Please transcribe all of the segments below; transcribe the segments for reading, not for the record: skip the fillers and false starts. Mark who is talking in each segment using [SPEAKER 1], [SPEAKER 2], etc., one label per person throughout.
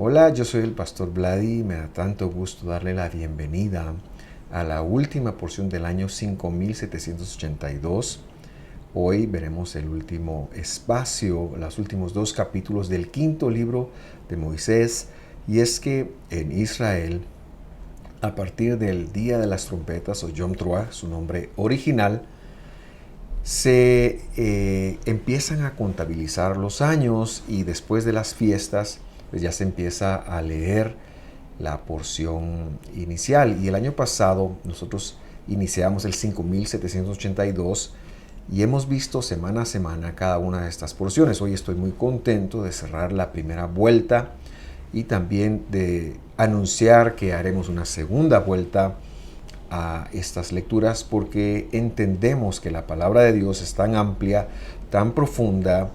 [SPEAKER 1] Hola, yo soy el pastor Vladi y me da tanto gusto darle la bienvenida a la última porción del año 5782. Hoy veremos el último espacio, los últimos dos capítulos del quinto libro de Moisés. Y es que en Israel, a partir del Día de las Trompetas o Yom Teruah, su nombre original, se empiezan a contabilizar los años y después de las fiestas pues ya se empieza a leer la porción inicial. Y el año pasado nosotros iniciamos el 5782 y hemos visto semana a semana cada una de estas porciones. Hoy estoy muy contento de cerrar la primera vuelta y también de anunciar que haremos una segunda vuelta a estas lecturas porque entendemos que la palabra de Dios es tan amplia, tan profunda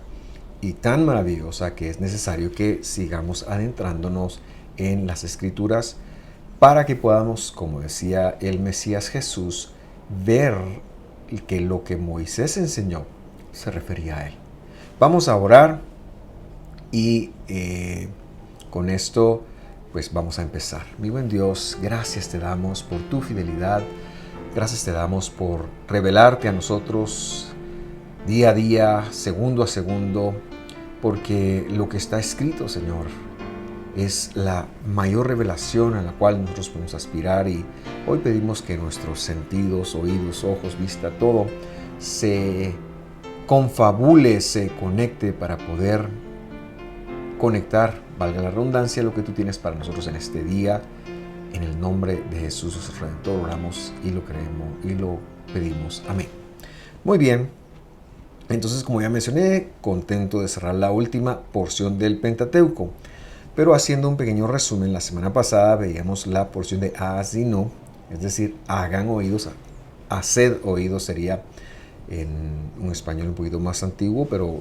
[SPEAKER 1] y tan maravillosa que es necesario que sigamos adentrándonos en las Escrituras para que podamos, como decía el Mesías Jesús, ver que lo que Moisés enseñó se refería a él. Vamos a orar y con esto pues vamos a empezar. Mi buen Dios, gracias te damos por tu fidelidad, gracias te damos por revelarte a nosotros día a día, segundo a segundo, porque lo que está escrito, Señor, es la mayor revelación a la cual nosotros podemos aspirar y hoy pedimos que nuestros sentidos, oídos, ojos, vista, todo se confabule, se conecte para poder conectar, valga la redundancia, lo que tú tienes para nosotros en este día. En el nombre de Jesús, nuestro Redentor, oramos y lo creemos y lo pedimos. Amén. Muy bien. Entonces, como ya mencioné, contento de cerrar la última porción del Pentateuco. Pero haciendo un pequeño resumen, la semana pasada veíamos la porción de Haazino, es decir, hagan oídos, haced oídos sería en un español un poquito más antiguo, pero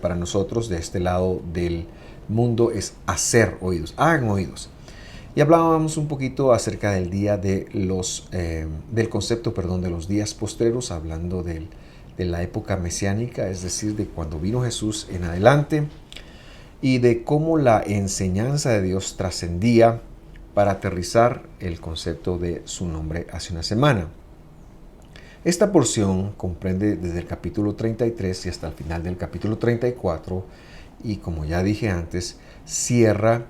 [SPEAKER 1] para nosotros de este lado del mundo es hacer oídos, hagan oídos. Y hablábamos un poquito acerca del día de del concepto, de los días postreros, hablando de la época mesiánica, es decir, de cuando vino Jesús en adelante, y de cómo la enseñanza de Dios trascendía para aterrizar el concepto de su nombre hace una semana. Esta porción comprende desde el capítulo 33 y hasta el final del capítulo 34 y, como ya dije antes, cierra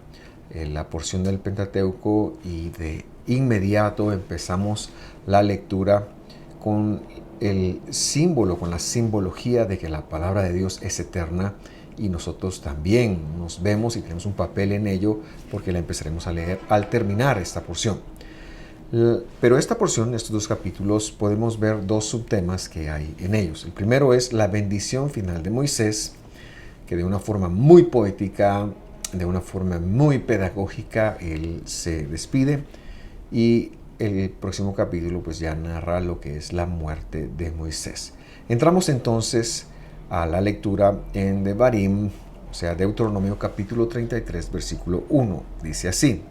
[SPEAKER 1] la porción del Pentateuco y de inmediato empezamos la lectura con el símbolo, con la simbología de que la palabra de Dios es eterna y nosotros también nos vemos y tenemos un papel en ello porque la empezaremos a leer al terminar esta porción. Pero esta porción, estos dos capítulos, podemos ver dos subtemas que hay en ellos. El primero es la bendición final de Moisés, que de una forma muy poética, de una forma muy pedagógica, él se despide. Y el próximo capítulo pues ya narra lo que es la muerte de Moisés. Entramos entonces a la lectura en Devarim, o sea, Deuteronomio capítulo 33, versículo 1. Dice así: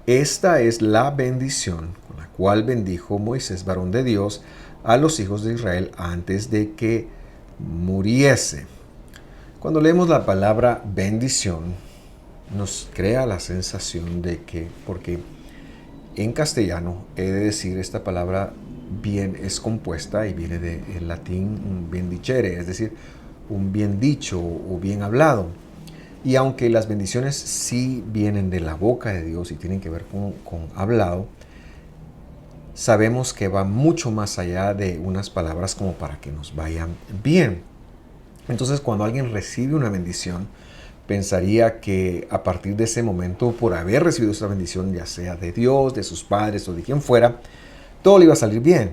[SPEAKER 1] Esta es la bendición con la cual bendijo Moisés, varón de Dios, a los hijos de Israel antes de que muriese. Cuando leemos la palabra bendición, nos crea la sensación de que, porque en castellano he de decir esta palabra bien es compuesta y viene del latín bendicere, es decir, un bien dicho o bien hablado. Y aunque las bendiciones sí vienen de la boca de Dios y tienen que ver con hablado, sabemos que va mucho más allá de unas palabras como para que nos vayan bien. Entonces, cuando alguien recibe una bendición, pensaría que a partir de ese momento, por haber recibido esa bendición, ya sea de Dios, de sus padres o de quien fuera, todo le iba a salir bien.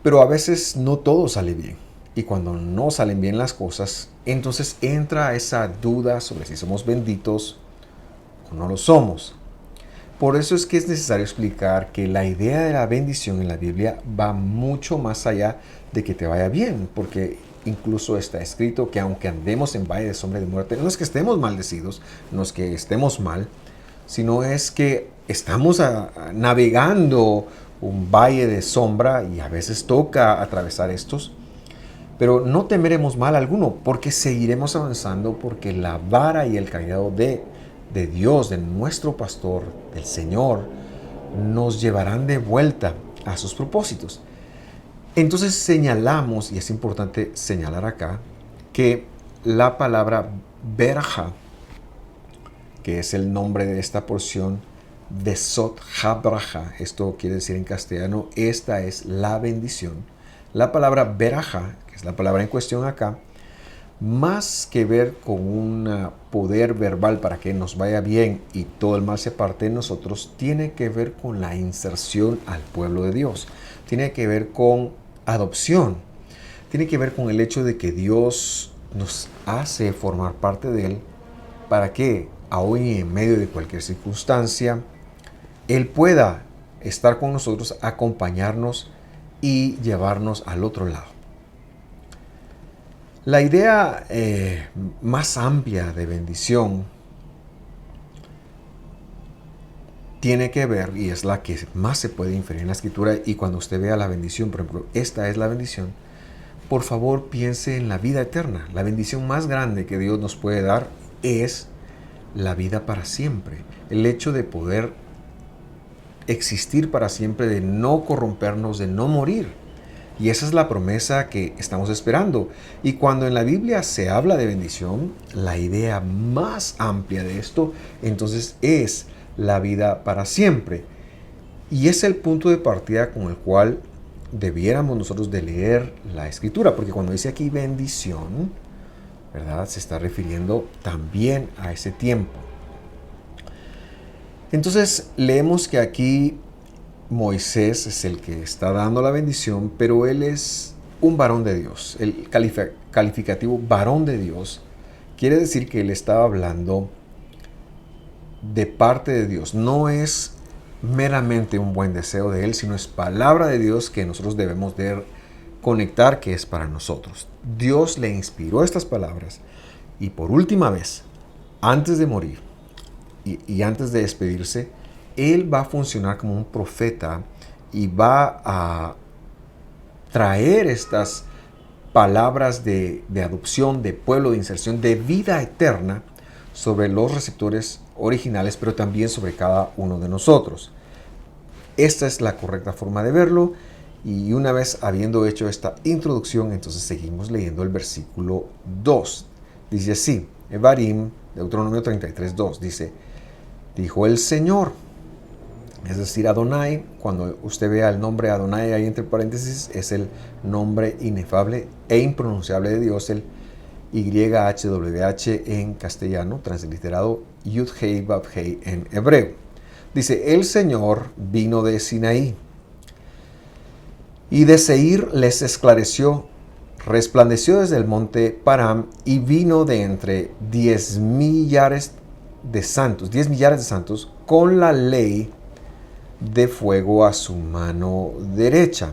[SPEAKER 1] Pero a veces no todo sale bien. Y cuando no salen bien las cosas, entonces entra esa duda sobre si somos benditos o no lo somos. Por eso es que es necesario explicar que la idea de la bendición en la Biblia va mucho más allá de que te vaya bien, porque incluso está escrito que aunque andemos en valle de sombra de muerte, no es que estemos maldecidos, no es que estemos mal, sino es que estamos navegando un valle de sombra y a veces toca atravesar estos, Pero no temeremos mal alguno, porque seguiremos avanzando, porque la vara y el callado de Dios, de nuestro pastor, del Señor, nos llevarán de vuelta a sus propósitos. Entonces señalamos, y es importante señalar acá, que la palabra verja, que es el nombre de esta porción, Besot Habraja, esto quiere decir en castellano, esta es la bendición. La palabra veraja, que es la palabra en cuestión acá, más que ver con un poder verbal para que nos vaya bien y todo el mal se aparte de nosotros, tiene que ver con la inserción al pueblo de Dios. Tiene que ver con adopción. Tiene que ver con el hecho de que Dios nos hace formar parte de Él para que, aún en medio de cualquier circunstancia, Él pueda estar con nosotros, acompañarnos y llevarnos al otro lado. La idea más amplia de bendición tiene que ver, y es la que más se puede inferir en la escritura, y cuando usted vea la bendición, por ejemplo, esta es la bendición, por favor piense en la vida eterna. La bendición más grande que Dios nos puede dar es la vida para siempre. El hecho de poder existir para siempre, de no corrompernos, de no morir. Y esa es la promesa que estamos esperando. Y cuando en la Biblia se habla de bendición, la idea más amplia de esto, entonces es la vida para siempre. Y es el punto de partida con el cual debiéramos nosotros de leer la Escritura. Porque cuando dice aquí bendición, ¿verdad? Se está refiriendo también a ese tiempo. Entonces leemos que aquí Moisés es el que está dando la bendición, pero él es un varón de Dios. El calificativo varón de Dios quiere decir que él estaba hablando de parte de Dios. No es meramente un buen deseo de él, sino es palabra de Dios que nosotros debemos de conectar, que es para nosotros. Dios le inspiró estas palabras y por última vez, antes de morir y antes de despedirse, él va a funcionar como un profeta y va a traer estas palabras de adopción, de pueblo, de inserción, de vida eterna sobre los receptores originales, pero también sobre cada uno de nosotros. Esta es la correcta forma de verlo. Y una vez habiendo hecho esta introducción, entonces seguimos leyendo el versículo 2. Dice así, Evarim, Deuteronomio 33:2, dice, dijo el Señor, es decir, Adonai. Cuando usted vea el nombre Adonai ahí entre paréntesis, es el nombre inefable e impronunciable de Dios, el YHWH en castellano, transliterado Yud-Hei Vav-Hei en hebreo. Dice, el Señor vino de Sinaí, y de Seir les esclareció, resplandeció desde el monte Param, y vino de entre 10 millares de santos, con la ley de fuego a su mano derecha.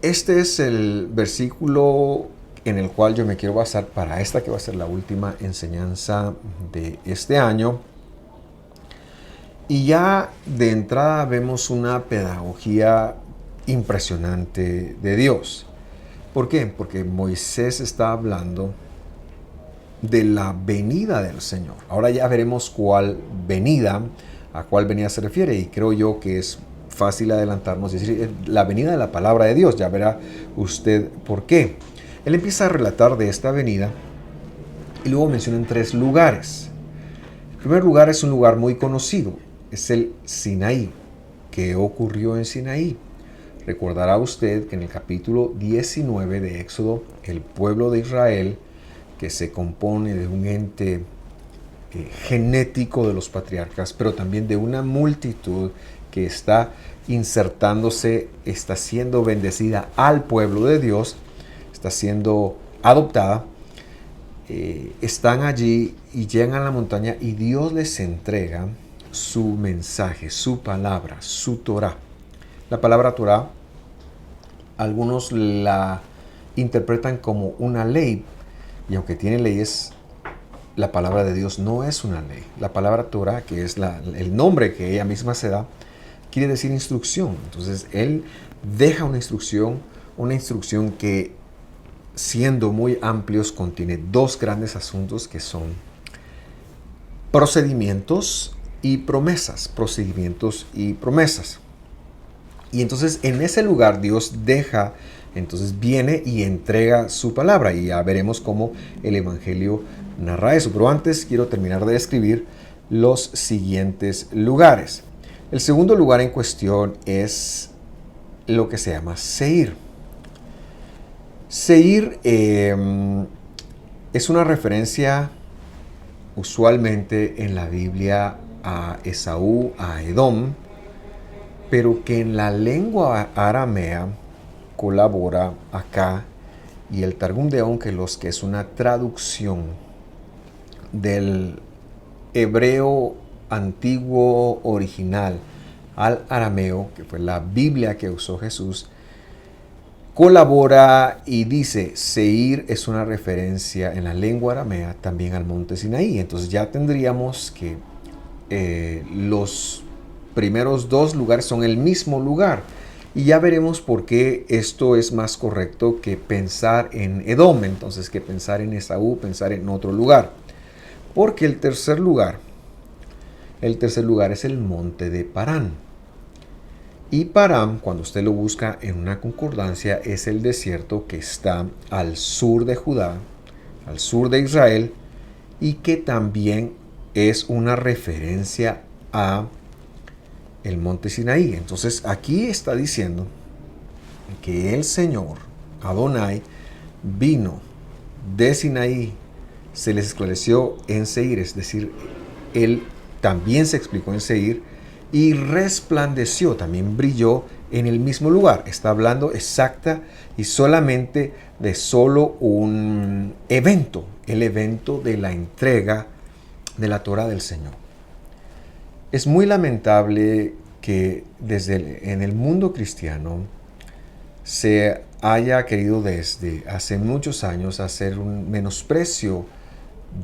[SPEAKER 1] Este es el versículo en el cual yo me quiero basar para esta que va a ser la última enseñanza de este año. Y ya de entrada vemos una pedagogía impresionante de Dios. ¿Por qué? Porque Moisés está hablando de la venida del Señor. Ahora ya veremos a cuál venida se refiere, y creo yo que es fácil adelantarnos y decir la venida de la palabra de Dios. Ya verá usted por qué. Él empieza a relatar de esta venida y luego menciona 3 lugares. El primer lugar es un lugar muy conocido, es el Sinaí. ¿Qué ocurrió en Sinaí? Recordará usted que en el capítulo 19 de Éxodo, el pueblo de Israel, que se compone de un ente genético de los patriarcas, pero también de una multitud que está insertándose, está siendo bendecida al pueblo de Dios, está siendo adoptada, están allí y llegan a la montaña y Dios les entrega su mensaje, su palabra, su Torah. La palabra Torah, algunos la interpretan como una ley, y aunque tiene leyes, la palabra de Dios no es una ley. La palabra Torah, que es el nombre que ella misma se da, quiere decir instrucción. Entonces Él deja una instrucción que, siendo muy amplios, contiene dos grandes asuntos que son procedimientos y promesas. Procedimientos y promesas. Y entonces en ese lugar Dios entonces viene y entrega su palabra. Y ya veremos cómo el Evangelio narra eso. Pero antes quiero terminar de describir los siguientes lugares. El segundo lugar en cuestión es lo que se llama Seir. Seir es una referencia usualmente en la Biblia a Esaú, a Edom, pero que en la lengua aramea colabora acá, y el Targum de Onkelos, que es una traducción del hebreo antiguo original al arameo, que fue la Biblia que usó Jesús, colabora y dice: Seir es una referencia en la lengua aramea también al monte Sinaí. Entonces ya tendríamos que los primeros dos lugares son el mismo lugar. Y ya veremos por qué esto es más correcto que pensar en Edom, entonces, que pensar en Esaú, pensar en otro lugar. Porque el tercer lugar es el monte de Parán. Y Parán, cuando usted lo busca en una concordancia, es el desierto que está al sur de Judá, al sur de Israel, y que también es una referencia a el monte Sinaí. Entonces aquí está diciendo que el Señor, Adonai, vino de Sinaí, se les esclareció en Seir, es decir, Él también se explicó en Seir, y resplandeció, también brilló en el mismo lugar. Está hablando exacta y solamente de solo un evento, el evento de la entrega de la Torá del Señor. Es muy lamentable que en el mundo cristiano se haya querido desde hace muchos años hacer un menosprecio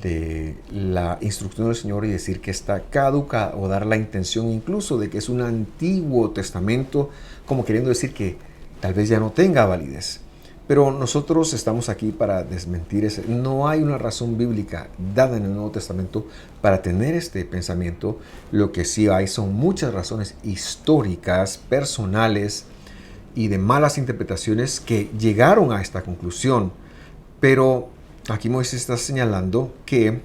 [SPEAKER 1] de la instrucción del Señor y decir que está caduca, o dar la intención incluso de que es un Antiguo Testamento, como queriendo decir que tal vez ya no tenga validez. Pero nosotros estamos aquí para desmentir eso. No hay una razón bíblica dada en el Nuevo Testamento para tener este pensamiento. Lo que sí hay son muchas razones históricas, personales y de malas interpretaciones que llegaron a esta conclusión. Pero aquí Moisés está señalando que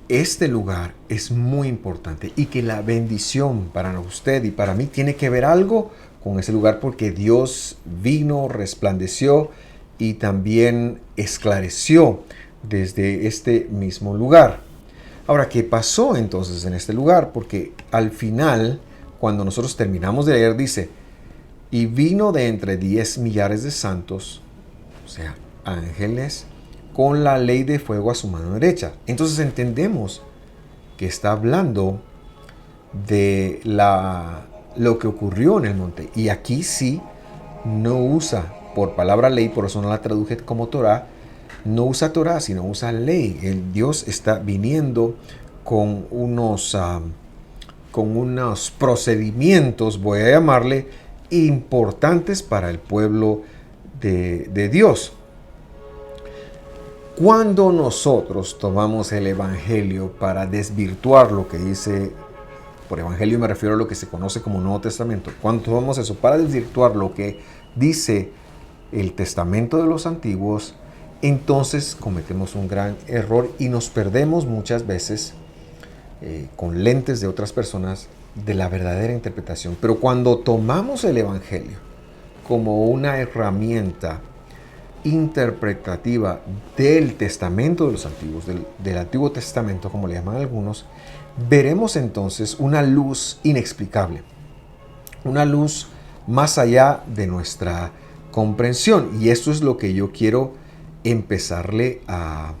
[SPEAKER 1] este lugar es muy importante y que la bendición para usted y para mí tiene que ver algo con ese lugar, porque Dios vino, resplandeció y también esclareció desde este mismo lugar. Ahora, ¿qué pasó entonces en este lugar? Porque al final, cuando nosotros terminamos de leer, dice: y vino de entre 10 millares de santos, o sea, ángeles, con la ley de fuego a su mano derecha. Entonces entendemos que está hablando de lo que ocurrió en el monte. Y aquí sí no usa por palabra ley, por eso no la traduje como Torah. No usa Torah, sino usa ley. El Dios está viniendo con unos procedimientos, voy a llamarle, importantes para el pueblo de Dios. Cuando nosotros tomamos el Evangelio para desvirtuar lo que dice, por Evangelio me refiero a lo que se conoce como Nuevo Testamento, cuando tomamos eso para desvirtuar lo que dice el Testamento de los antiguos, entonces cometemos un gran error y nos perdemos muchas veces con lentes de otras personas de la verdadera interpretación. Pero cuando tomamos el Evangelio como una herramienta interpretativa del Testamento de los antiguos, del Antiguo Testamento, como le llaman algunos, veremos entonces una luz inexplicable, una luz más allá de nuestra comprensión. Y esto es lo que yo quiero empezarle a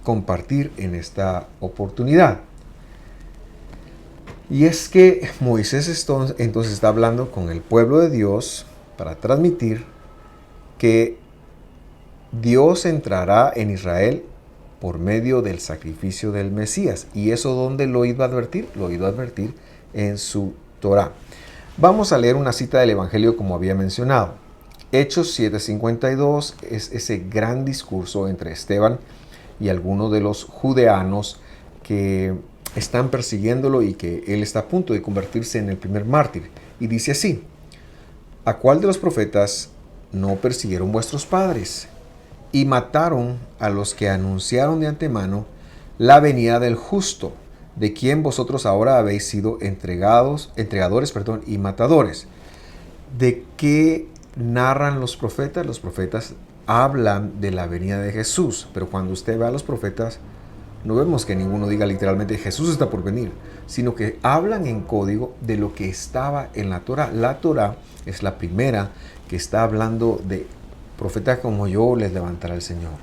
[SPEAKER 1] compartir en esta oportunidad. Y es que Moisés entonces está hablando con el pueblo de Dios para transmitir que Dios entrará en Israel por medio del sacrificio del Mesías. ¿Y eso dónde lo iba a advertir? Lo iba a advertir en su Torá. Vamos a leer una cita del Evangelio como había mencionado. Hechos 7:52 es ese gran discurso entre Esteban y algunos de los judeanos que están persiguiéndolo y que él está a punto de convertirse en el primer mártir. Y dice así: ¿a cuál de los profetas no persiguieron vuestros padres y mataron a los que anunciaron de antemano la venida del justo, de quien vosotros ahora habéis sido entregadores y matadores? ¿De qué narran los profetas? Los profetas hablan de la venida de Jesús, pero cuando usted ve a los profetas, no vemos que ninguno diga literalmente Jesús está por venir, sino que hablan en código de lo que estaba en la Torá. La Torá es la primera que está hablando de profetas como yo les levantará el Señor.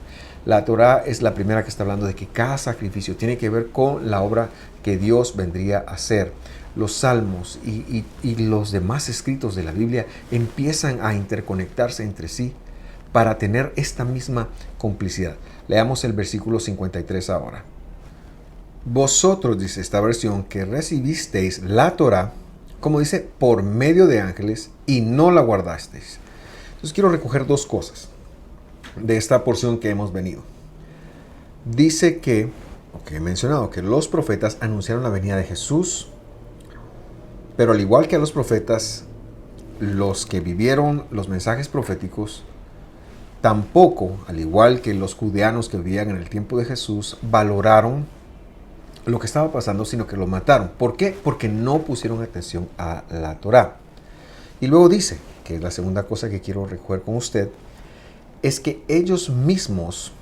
[SPEAKER 1] La Torá es la primera que está hablando de que cada sacrificio tiene que ver con la obra que Dios vendría a hacer. Los salmos y los demás escritos de la Biblia empiezan a interconectarse entre sí para tener esta misma complicidad. Leamos el versículo 53 ahora. Vosotros, dice esta versión, que recibisteis la Torá, como dice, por medio de ángeles y no la guardasteis. Entonces quiero recoger dos cosas de esta porción que hemos venido. Dice que, he mencionado, que los profetas anunciaron la venida de Jesús, pero al igual que a los profetas, los que vivieron los mensajes proféticos, tampoco, al igual que los judeanos que vivían en el tiempo de Jesús, valoraron lo que estaba pasando, sino que lo mataron. ¿Por qué? Porque no pusieron atención a la Torá. Y luego dice, que es la segunda cosa que quiero recoger con usted, es que ellos mismos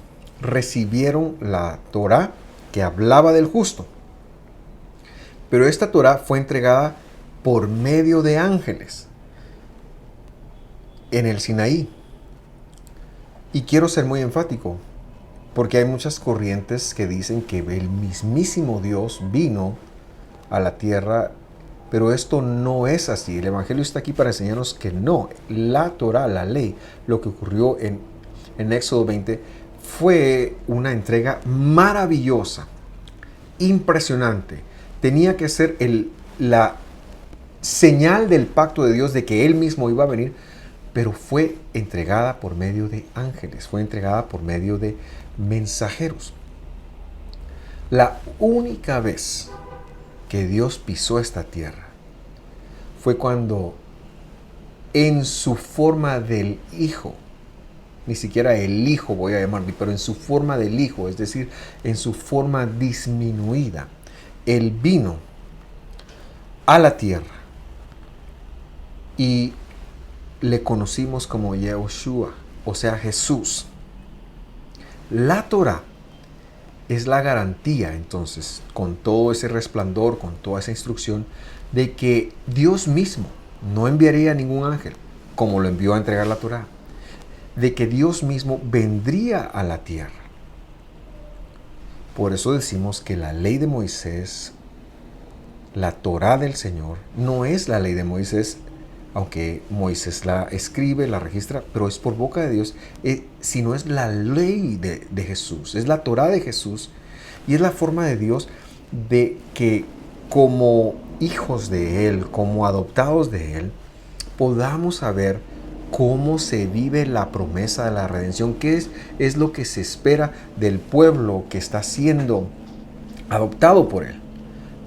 [SPEAKER 1] recibieron la Torá que hablaba del justo. Pero esta Torá fue entregada por medio de ángeles en el Sinaí. Y quiero ser muy enfático, porque hay muchas corrientes que dicen que el mismísimo Dios vino a la tierra, pero esto no es así. El Evangelio está aquí para enseñarnos que no. La Torá, la ley, lo que ocurrió en Éxodo 20, fue una entrega maravillosa, impresionante. Tenía que ser la señal del pacto de Dios de que Él mismo iba a venir, pero fue entregada por medio de ángeles, fue entregada por medio de mensajeros. La única vez que Dios pisó esta tierra fue cuando en su forma del Hijo, ni siquiera el Hijo voy a llamarle, pero en su forma del Hijo, es decir, en su forma disminuida, Él vino a la tierra y le conocimos como Yahushua, o sea, Jesús. La Torá es la garantía, entonces, con todo ese resplandor, con toda esa instrucción, de que Dios mismo no enviaría a ningún ángel, como lo envió a entregar la Torá, de que Dios mismo vendría a la tierra. Por eso decimos que la ley de Moisés, la Torá del Señor, no es la ley de Moisés, aunque Moisés la escribe, la registra, pero es por boca de Dios, sino es la ley de Jesús, es la Torá de Jesús, y es la forma de Dios de que como hijos de Él, como adoptados de Él, podamos saber cómo se vive la promesa de la redención, qué es lo que se espera del pueblo que está siendo adoptado por Él.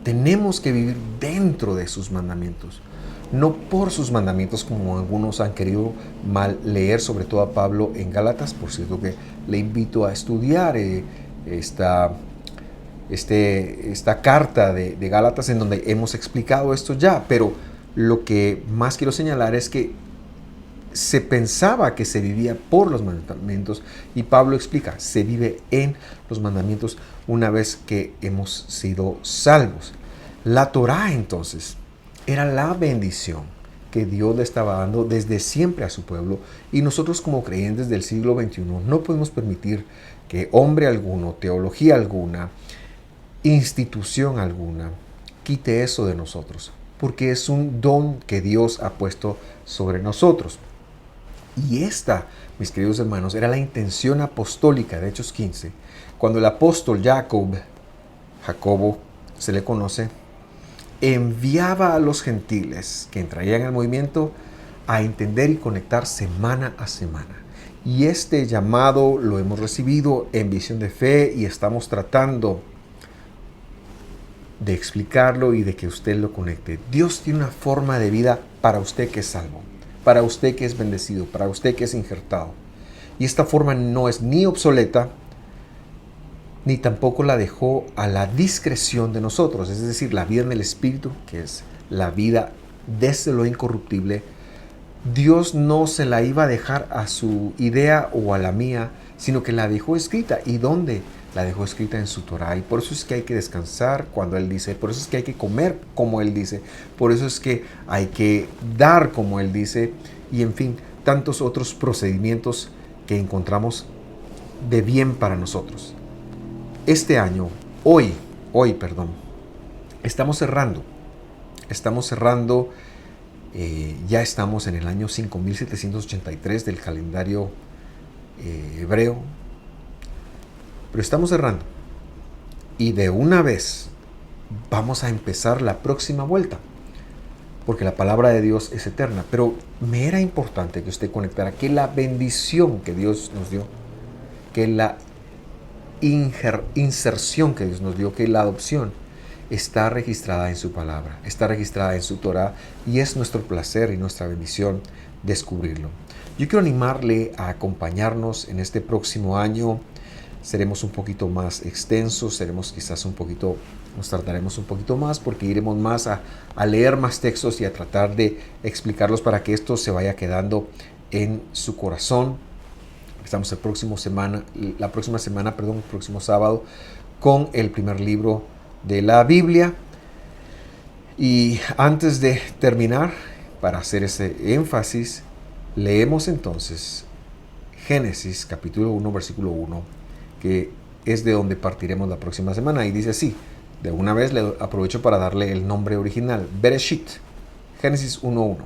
[SPEAKER 1] Tenemos que vivir dentro de sus mandamientos, no por sus mandamientos como algunos han querido mal leer, sobre todo a Pablo en Gálatas. Por cierto que le invito a estudiar esta carta de Gálatas, en donde hemos explicado esto ya, pero lo que más quiero señalar es que se pensaba que se vivía por los mandamientos, y Pablo explica, se vive en los mandamientos una vez que hemos sido salvos. La Torá, entonces, era la bendición que Dios le estaba dando desde siempre a su pueblo, y nosotros como creyentes del siglo XXI no podemos permitir que hombre alguno, teología alguna, institución alguna quite eso de nosotros, porque es un don que Dios ha puesto sobre nosotros. Y esta, mis queridos hermanos, era la intención apostólica de Hechos 15, Cuando el apóstol Jacobo se le conoce, enviaba a los gentiles que entrarían al movimiento a entender y conectar semana a semana. Y este llamado lo hemos recibido en Visión de Fe y estamos tratando de explicarlo y de que usted lo conecte. Dios tiene una forma de vida para usted que es salvo, para usted que es bendecido, para usted que es injertado. Y esta forma no es ni obsoleta, ni tampoco la dejó a la discreción de nosotros. Es decir, la vida en el Espíritu, que es la vida desde lo incorruptible, Dios no se la iba a dejar a su idea o a la mía, sino que la dejó escrita. ¿Y dónde? La dejó escrita en su Torah. Y por eso es que hay que descansar cuando Él dice, por eso es que hay que comer como Él dice, por eso es que hay que dar como Él dice, y en fin, tantos otros procedimientos que encontramos de bien para nosotros. Este año, hoy, estamos cerrando, ya estamos en el año 5783 del calendario hebreo, pero estamos cerrando y de una vez vamos a empezar la próxima vuelta, porque la palabra de Dios es eterna. Pero me era importante que usted conectara que la bendición que Dios nos dio, que la inserción que Dios nos dio, que la adopción está registrada en su palabra, está registrada en su Torah, y es nuestro placer y nuestra bendición descubrirlo. Yo quiero animarle a acompañarnos en este próximo año. Seremos un poquito más extensos, nos tardaremos un poquito más porque iremos más a leer más textos y a tratar de explicarlos para que esto se vaya quedando en su corazón. Estamos el próximo sábado, con el primer libro de la Biblia. Y antes de terminar, para hacer ese énfasis, leemos entonces Génesis capítulo 1, versículo 1, que es de donde partiremos la próxima semana. Y dice así, de una vez le aprovecho para darle el nombre original, Bereshit, Génesis 1:1.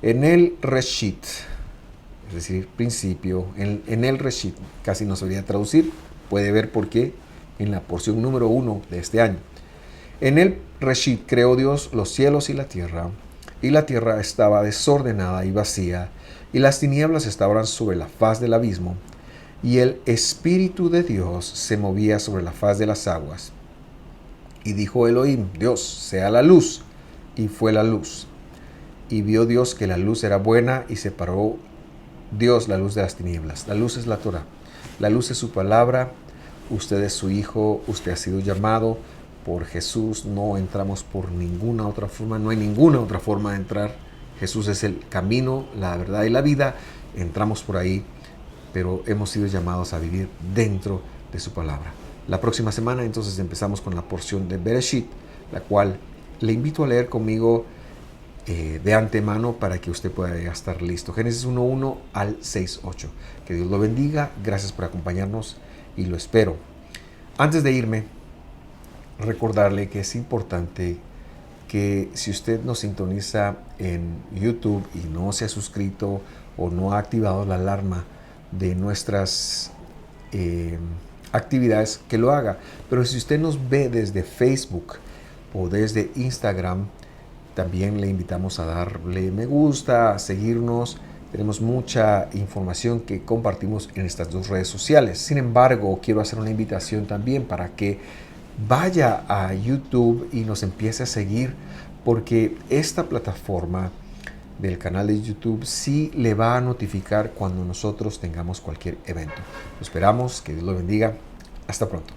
[SPEAKER 1] En el Reshit, es decir, principio, en el Reshit, casi no sabría traducir, puede ver por qué en la porción número 1 de este año. En el Reshit creó Dios los cielos y la tierra estaba desordenada y vacía, y las tinieblas estaban sobre la faz del abismo, y el Espíritu de Dios se movía sobre la faz de las aguas. Y dijo Elohim, Dios, sea la luz, y fue la luz. Y vio Dios que la luz era buena, y separó Dios la luz de las tinieblas. La luz es la Torah, la luz es su palabra. Usted es su hijo, usted ha sido llamado por Jesús. No entramos por ninguna otra forma, no hay ninguna otra forma de entrar. Jesús es el camino, la verdad y la vida. Entramos por ahí, pero hemos sido llamados a vivir dentro de su palabra. La próxima semana entonces empezamos con la porción de Bereshit, la cual le invito a leer conmigo de antemano para que usted pueda estar listo. Génesis 1:1 al 6:8. Que Dios lo bendiga. Gracias por acompañarnos y lo espero. Antes de irme, recordarle que es importante que si usted nos sintoniza en YouTube y no se ha suscrito o no ha activado la alarma de nuestras actividades, que lo haga. Pero si usted nos ve desde Facebook o desde Instagram, también le invitamos a darle me gusta, a seguirnos. Tenemos mucha información que compartimos en estas dos redes sociales. Sin embargo, quiero hacer una invitación también para que vaya a YouTube y nos empiece a seguir, porque esta plataforma del canal de YouTube sí le va a notificar cuando nosotros tengamos cualquier evento. Lo esperamos, que Dios lo bendiga. Hasta pronto.